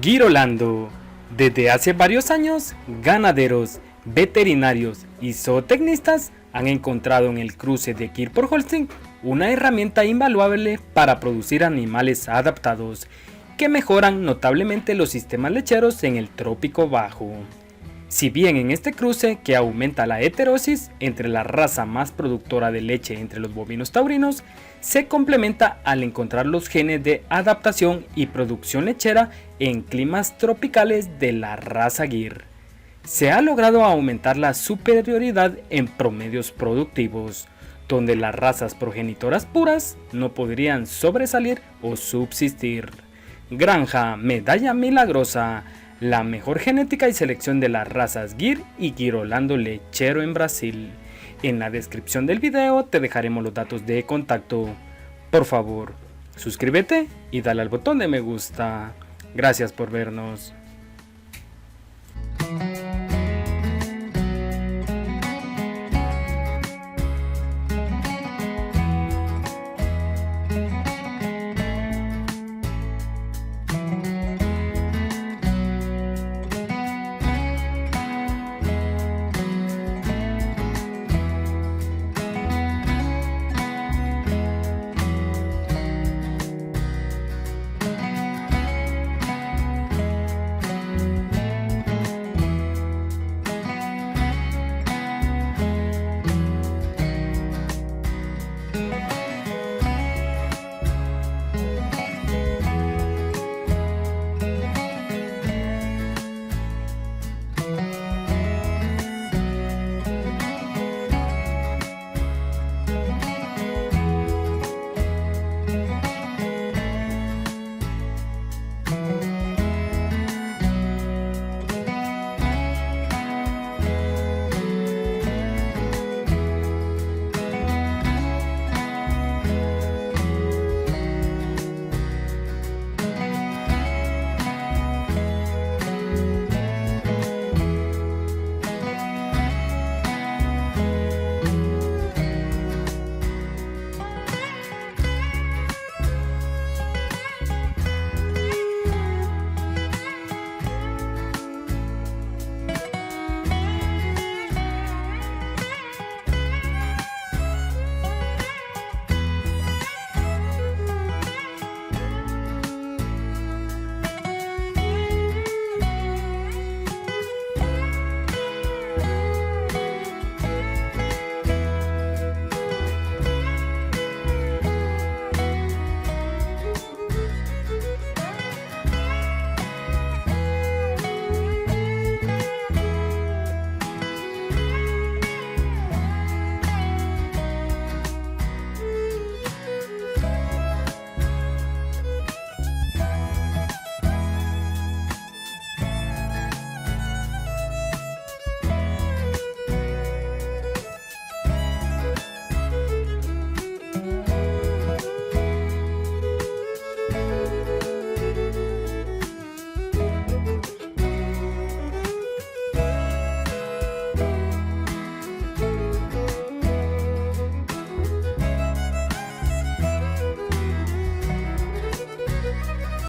Girolando. Desde hace varios años, ganaderos, veterinarios y zootecnistas han encontrado en el cruce de Gir por Holstein una herramienta invaluable para producir animales adaptados que mejoran notablemente los sistemas lecheros en el trópico bajo. Si bien en este cruce, que aumenta la heterosis entre la raza más productora de leche entre los bovinos taurinos, se complementa al encontrar los genes de adaptación y producción lechera en climas tropicales de la raza Gir. Se ha logrado aumentar la superioridad en promedios productivos, donde las razas progenitoras puras no podrían sobresalir o subsistir. Granja Medalla Milagrosa, la mejor genética y selección de las razas Gir y Girolando lechero en Brasil. En la descripción del video te dejaremos los datos de contacto. Por favor, suscríbete y dale al botón de me gusta. Gracias por vernos.